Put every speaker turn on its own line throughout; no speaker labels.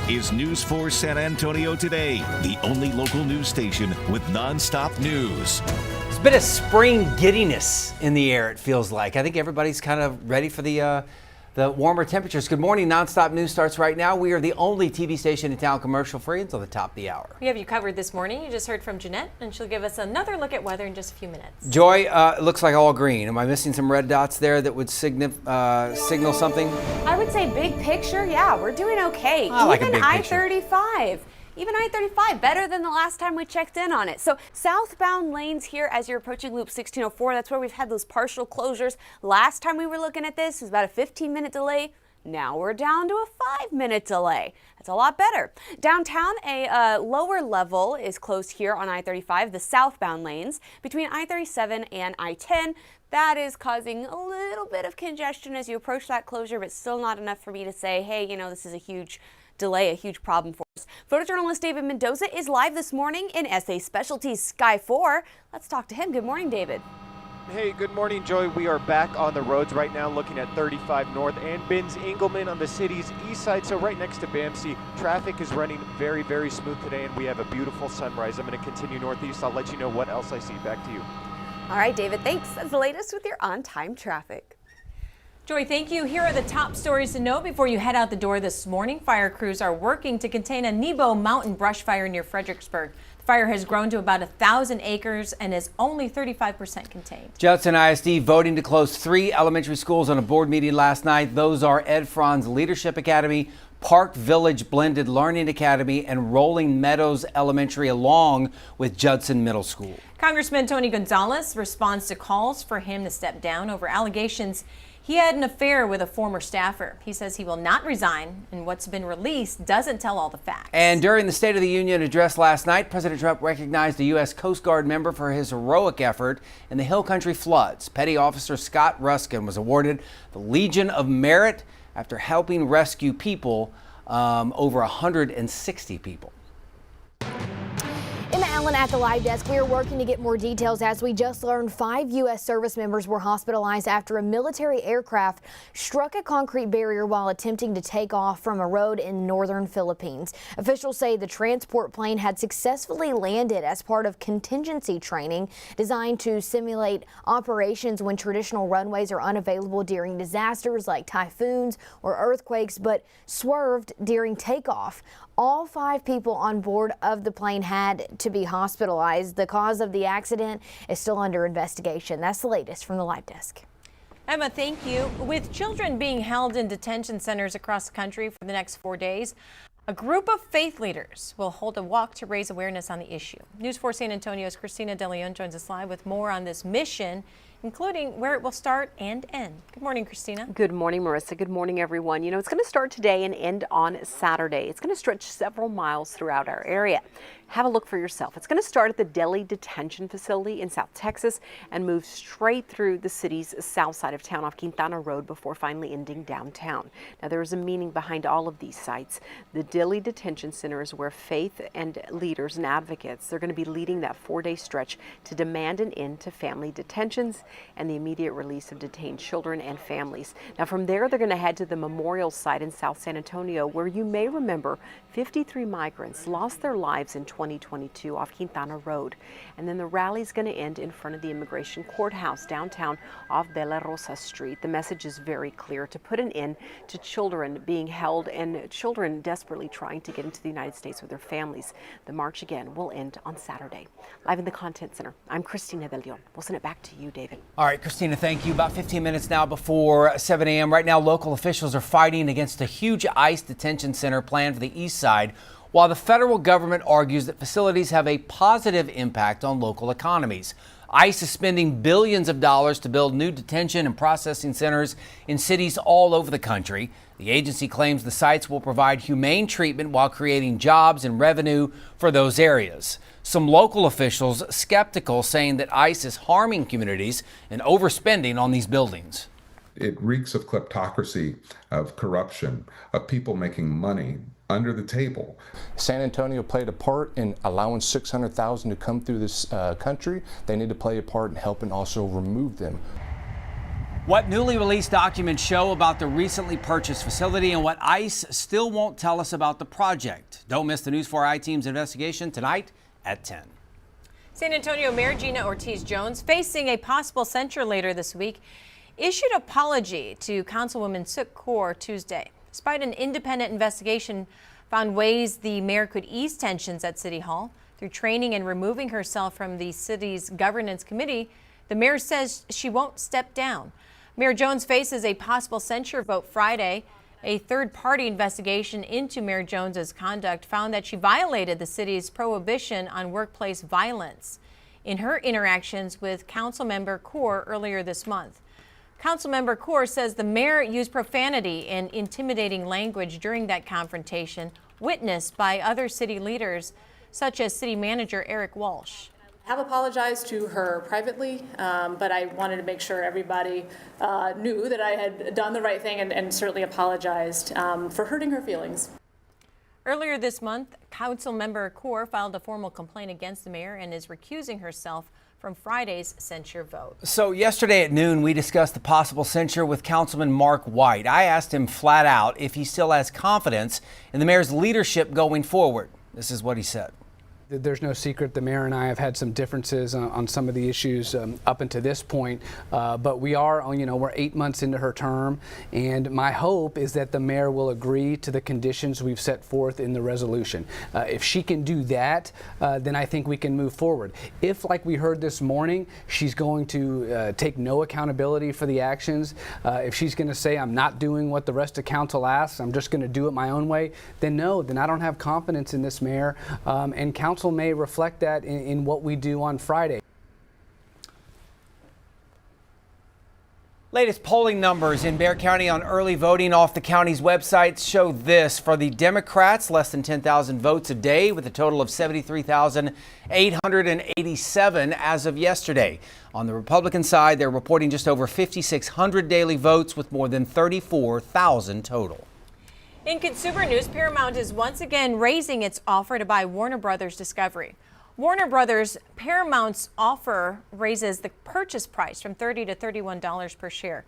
is News 4 San Antonio Today, the only local news station with nonstop news.
There's a bit of spring giddiness in the air, it feels like. I think everybody's kind of ready for the warmer temperatures. Good morning. Nonstop News starts right now. We are the only TV station in town commercial free until the top of the hour.
We have you covered this morning. You just heard from Jeannette, and she'll give us another look at weather in just a few minutes.
Joy, it looks like all green. Am I missing some red dots there that would signal something?
I would say big picture, yeah, we're doing okay.
I like a big picture.
I-35. Even I-35, better than the last time we checked in on it. So southbound lanes here as you're approaching Loop 1604, that's where we've had those partial closures. Last time we were looking at this, it was about a 15-minute delay. Now we're down to a 5-minute delay. That's a lot better. Downtown, a lower level is closed here on I-35, the southbound lanes. Between I-37 and I-10, that is causing a little bit of congestion as you approach that closure, but still not enough for me to say, hey, you know, this is a huge delay, a huge problem for us. Photojournalist David Mendoza is live this morning in SA Specialties Sky 4. Let's talk to him. Good morning, David.
Hey, good morning, Joy. We are back on the roads right now looking at 35 North and Binns Engelman on the city's east side, so right next to BAMC. Traffic is running very, very smooth today, and we have a beautiful sunrise. I'm going to continue northeast. I'll let you know what else I see. Back to you.
All right, David, thanks. That's the latest with your on-time traffic.
Joy, thank you. Here are the top stories to know before you head out the door this morning. Fire crews are working to contain a Nebo mountain brush fire near Fredericksburg. The fire has grown to about 1,000 acres and is only 35% contained.
Judson ISD voting to close 3 elementary schools on a board meeting last night. Those are Ed Franz Leadership Academy, Park Village Blended Learning Academy, and Rolling Meadows Elementary, along with Judson Middle School. Congressman
Tony Gonzalez responds to calls for him to step down over allegations he had an affair with a former staffer. He says he will not resign, and what's been released doesn't tell all the facts.
And during the State of the Union address last night, President Trump recognized a U.S. Coast Guard member for his heroic effort in the Hill Country floods. Petty Officer Scott Ruskin was awarded the Legion of Merit after helping rescue people, over 160 people.
Emma Allen at the live desk. We are working to get more details as we just learned 5 U.S. service members were hospitalized after a military aircraft struck a concrete barrier while attempting to take off from a road in northern Philippines. Officials say the transport plane had successfully landed as part of contingency training designed to simulate operations when traditional runways are unavailable during disasters like typhoons or earthquakes, but swerved during takeoff. All 5 people on board of the plane had to be hospitalized. The cause of the accident is still under investigation. That's the latest from the live desk.
Emma, thank you. With children being held in detention centers across the country for the next 4 days, a group of faith leaders will hold a walk to raise awareness on the issue. News 4 San Antonio's Christina De Leon joins us live with more on this mission, including where it will start and end. Good morning, Christina.
Good morning, Marissa. Good morning, everyone. You know, it's going to start today and end on Saturday. It's going to stretch several miles throughout our area. Have a look for yourself. It's going to start at the Delhi Detention Facility in South Texas and move straight through the city's south side of town off Quintana Road before finally ending downtown. Now, there is a meaning behind all of these sites. The Delhi Detention Center is where faith and leaders and advocates, they're going to be leading that 4-day stretch to demand an end to family detentions and the immediate release of detained children and families. Now, from there, they're going to head to the memorial site in South San Antonio, where you may remember 53 migrants lost their lives in 2022 off Quintana Road. And then the rally is going to end in front of the immigration courthouse downtown off Bella Rosa Street. The message is very clear: to put an end to children being held and children desperately trying to get into the United States with their families. The march again will end on Saturday. Live in the Content Center, I'm Christina De Leon. We'll send it back to you, David.
All right, Christina, thank you. About 15 minutes now before 7 a.m. Right now, local officials are fighting against a huge ICE detention center planned for the east side, while the federal government argues that facilities have a positive impact on local economies. ICE is spending billions of dollars to build new detention and processing centers in cities all over the country. The agency claims the sites will provide humane treatment while creating jobs and revenue for those areas. Some local officials skeptical, saying that ICE is harming communities and overspending on these buildings.
It reeks of kleptocracy, of corruption, of people making money under the table.
San Antonio played a part in allowing 600,000 to come through this country. They need to play a part in helping also remove them.
What newly released documents show about the recently purchased facility and what ICE still won't tell us about the project. Don't miss the News 4i team's investigation tonight at 10.
San Antonio Mayor Gina Ortiz Jones, facing a possible censure later this week, issued an apology to Councilwoman Suk Kaur Tuesday. Despite an independent investigation found ways the mayor could ease tensions at City Hall through training and removing herself from the city's governance committee, the mayor says she won't step down. Mayor Jones faces a possible censure vote Friday. A third-party investigation into Mayor Jones's conduct found that she violated the city's prohibition on workplace violence in her interactions with Councilmember Kaur earlier this month. Councilmember Kaur says the mayor used profanity and intimidating language during that confrontation, witnessed by other city leaders, such as City Manager Eric Walsh.
I have apologized to her privately, but I wanted to make sure everybody knew that I had done the right thing and certainly apologized for hurting her feelings.
Earlier this month, Councilmember Kaur filed a formal complaint against the mayor and is recusing herself from Friday's censure vote.
So yesterday at noon, we discussed the possible censure with Councilman Mark White. I asked him flat out if he still has confidence in the mayor's leadership going forward. This is what he said.
There's no secret the mayor and I have had some differences on some of the issues up until this point, but we are, we're 8 months into her term, and my hope is that the mayor will agree to the conditions we've set forth in the resolution. If she can do that, then I think we can move forward. If, like we heard this morning, she's going to take no accountability for the actions, if she's going to say I'm not doing what the rest of council asks, I'm just going to do it my own way, then no, then I don't have confidence in this mayor, and council may reflect that in what we do on Friday.
Latest polling numbers in Bexar County on early voting off the county's website show this. For the Democrats, less than 10,000 votes a day with a total of 73,887 as of yesterday. On the Republican side, they're reporting just over 5,600 daily votes with more than 34,000 total.
In consumer news, Paramount is once again raising its offer to buy Warner Brothers Discovery. Warner Brothers Paramount's offer raises the purchase price from $30 to $31 per share,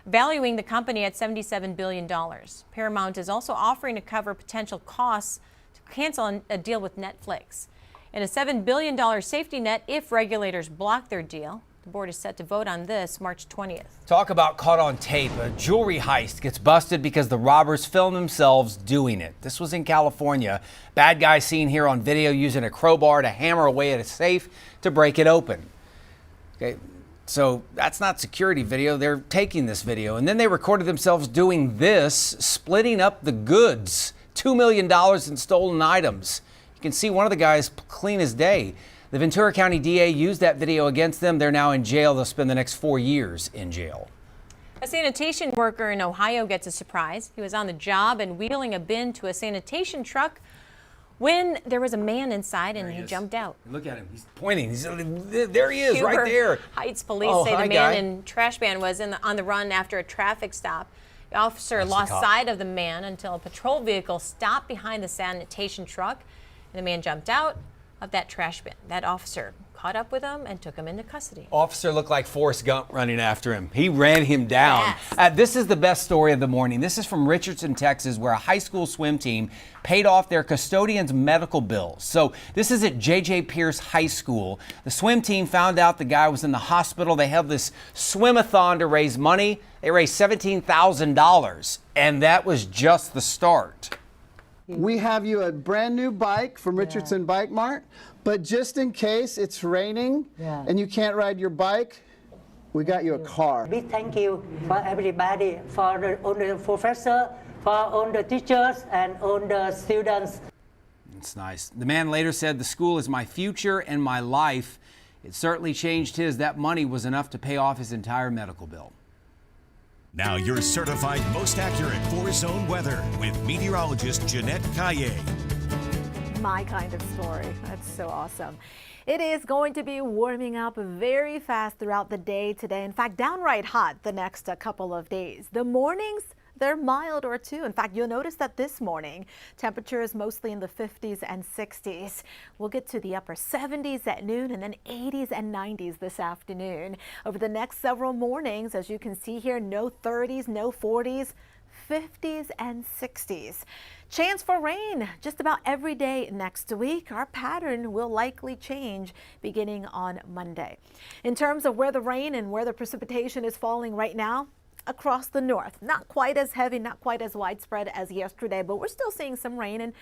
valuing the company at $77 billion. Paramount is also offering to cover potential costs to cancel a deal with Netflix and a $7 billion safety net if regulators block their deal. The board is set to vote on this March 20th.
Talk about caught on tape. A jewelry heist gets busted because the robbers filmed themselves doing it. This was in California. Bad guy seen here on video using a crowbar to hammer away at a safe to break it open. Okay, so that's not security video. They're taking this video, and then they recorded themselves doing this, splitting up the goods. $2 million in stolen items. You can see one of the guys clean as day. The Ventura County DA used that video against them. They're now in jail. They'll spend the next 4 years in jail.
A sanitation worker in Ohio gets a surprise. He was on the job and wheeling a bin to a sanitation truck when there was a man inside and he jumped out.
Look at him. He's pointing. There he is, right there.
Heights police say the man in trash man was on the run after a traffic stop. The officer lost sight of the man until a patrol vehicle stopped behind the sanitation truck, and the man jumped out of that trash bin. That officer caught up with him and took him into custody.
Officer looked like Forrest Gump running after him. He ran him down. Yes. This is the best story of the morning. This is from Richardson, Texas, where a high school swim team paid off their custodian's medical bills. So this is at J.J. Pierce High School. The swim team found out the guy was in the hospital. They held this swim-a-thon to raise money. They raised $17,000, and that was just the start.
We have you a brand new bike from Richardson Bike Mart, but just in case it's raining and you can't ride your bike, we got you a car.
Big thank you for everybody, for all the professors, for all the teachers and all the students.
It's nice. The man later said, "The school is my future and my life." It certainly changed his. That money was enough to pay off his entire medical bill.
Now your certified most accurate 4-zone weather with meteorologist Jeannette.
My kind of story. That's so awesome. It is going to be warming up very fast throughout the day today. In fact, downright hot the next couple of days. The mornings, they're mild or two. In fact, you'll notice that this morning, temperatures mostly in the 50s and 60s. We'll get to the upper 70s at noon and then 80s and 90s this afternoon. Over the next several mornings, as you can see here, no 30s, no 40s. 50s and 60s. Chance for rain just about every day next week. Our pattern will likely change beginning on Monday. In terms of where the rain and where the precipitation is falling right now, across the north. Not quite as heavy, not quite as widespread as yesterday, but we're still seeing some rain in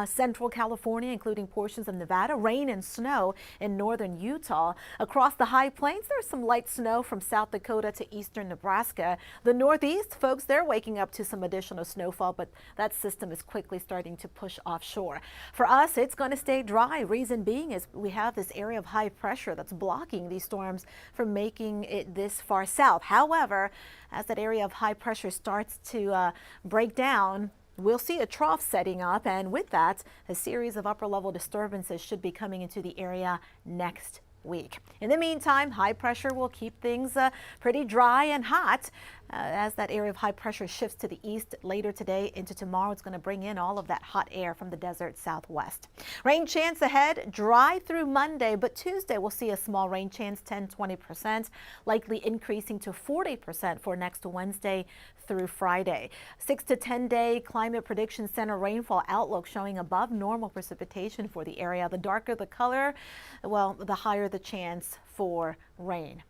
central California, including portions of Nevada, rain and snow in northern Utah. Across the high plains, there's some light snow from South Dakota to eastern Nebraska. The Northeast, folks, they're waking up to some additional snowfall, but that system is quickly starting to push offshore. For us, it's going to stay dry. Reason being is we have this area of high pressure that's blocking these storms from making it this far south. However, as that area of high pressure starts to break down, we'll see a trough setting up, and with that, a series of upper level disturbances should be coming into the area next week. In the meantime, high pressure will keep things pretty dry and hot. As that area of high pressure shifts to the east later today into tomorrow, it's going to bring in all of that hot air from the desert southwest. Rain chance ahead, dry through Monday, but Tuesday we'll see a small rain chance, 10-20%, likely increasing to 40% for next Wednesday through Friday. 6 to 10 day Climate Prediction Center rainfall outlook showing above normal precipitation for the area. The darker the color, well, the higher the chance for rain.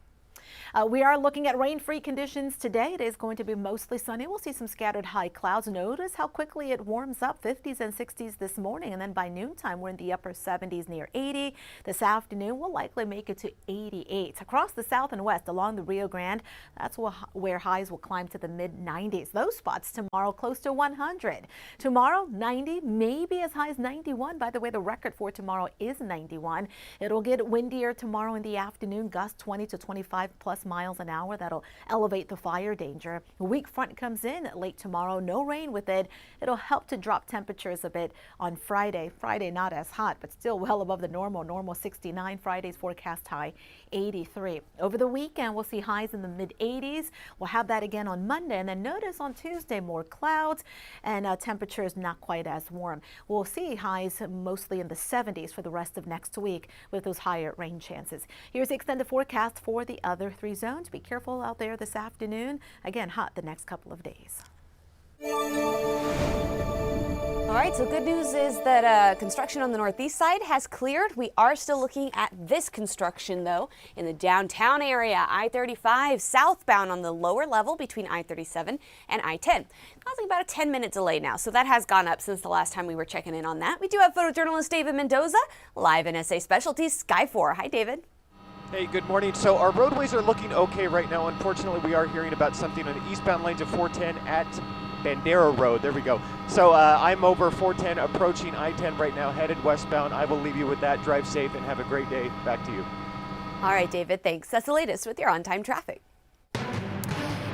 We are looking at rain-free conditions today. It is going to be mostly sunny. We'll see some scattered high clouds. Notice how quickly it warms up, 50s and 60s this morning, and then by noontime we're in the upper 70s near 80. This afternoon we'll likely make it to 88. Across the south and west along the Rio Grande, that's where highs will climb to the mid-90s. Those spots tomorrow close to 100. Tomorrow 90, maybe as high as 91. By the way, the record for tomorrow is 91. It'll get windier tomorrow in the afternoon, gusts 20 to 25 plus miles an hour. That'll elevate the fire danger. A weak front comes in late tomorrow. No rain with it. It'll help to drop temperatures a bit on Friday. Friday not as hot, but still well above the normal 69. Friday's forecast high 83. Over the weekend, we'll see highs in the mid 80s. We'll have that again on Monday, and then notice on Tuesday more clouds and temperatures not quite as warm. We'll see highs mostly in the 70s for the rest of next week with those higher rain chances. Here's the extended forecast for the other three zones. Be careful out there this afternoon. Again, hot the next couple of days.
All right, so good news is that construction on the northeast side has cleared. We are still looking at this construction, though, in the downtown area. I-35 southbound on the lower level between I-37 and I-10, causing about a 10-minute delay now. So that has gone up since the last time we were checking in on that. We do have photojournalist David Mendoza live in SA Specialties Sky 4. Hi, David.
Hey, good morning. So our roadways are looking okay right now. Unfortunately, we are hearing about something on the eastbound lanes of 410 at Bandera Road. There we go. So I'm over 410 approaching I-10 right now, headed westbound. I will leave you with that. Drive safe and have a great day. Back to you.
All right, David, thanks. That's the latest with your on-time traffic.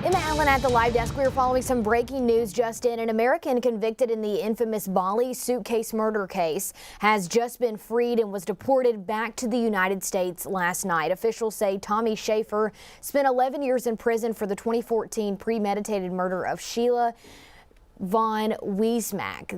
Emma Allen at the live desk. We are following some breaking news just in. An American convicted in the infamous Bali suitcase murder case has just been freed and was deported back to the United States last night. Officials say Tommy Schaefer spent 11 years in prison for the 2014 premeditated murder of Sheila Von Wiesmack.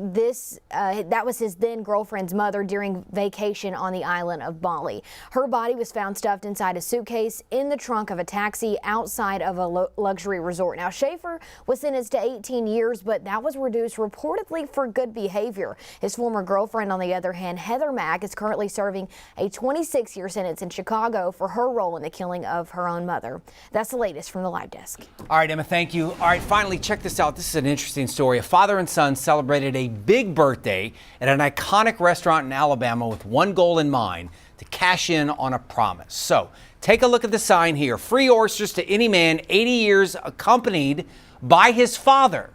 That was his then girlfriend's mother during vacation on the island of Bali. Her body was found stuffed inside a suitcase in the trunk of a taxi outside of a luxury resort. Now, Schaefer was sentenced to 18 years, but that was reduced reportedly for good behavior. His former girlfriend, on the other hand, Heather Mack, is currently serving a 26-year sentence in Chicago for her role in the killing of her own mother. That's the latest from the live desk.
All right, Emma, thank you. All right, finally, check this out. This is an interesting story. A father and son celebrated a big birthday at an iconic restaurant in Alabama with one goal in mind: to cash in on a promise. So take a look at the sign here. Free oysters to any man 80 years accompanied by his father.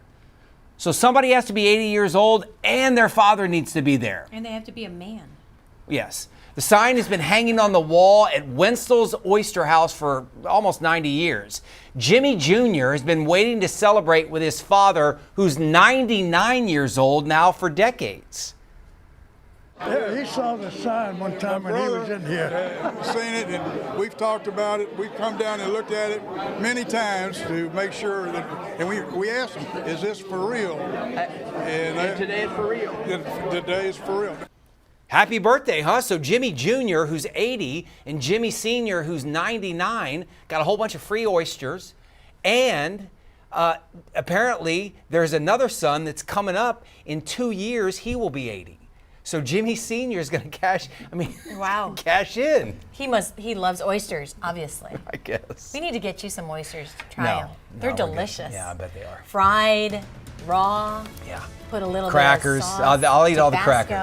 So somebody has to be 80 years old and their father needs to be there.
And they have to be a man.
Yes. The sign has been hanging on the wall at Wenzel's Oyster House for almost 90 years. Jimmy Jr. has been waiting to celebrate with his father, who's 99 years old now, for decades.
Yeah, he saw the sign one time when he was in here.
Seen it, and we've talked about it. We've come down and looked at it many times to make sure that, and we asked them, is this for real? And
today is for real.
Today is for real.
Happy birthday, huh? So Jimmy Jr., who's 80, and Jimmy Sr., who's 99, got a whole bunch of free oysters. And apparently there's another son that's coming up in 2 years. He will be 80. So Jimmy Sr. is going to cash in.
He loves oysters, obviously.
I guess.
We need to get you some oysters to try them. They're delicious.
Yeah, I bet they are.
Fried, raw.
Yeah.
Put a little
crackers.
bit of sauce,
I'll eat all the
Tabasco.
crackers.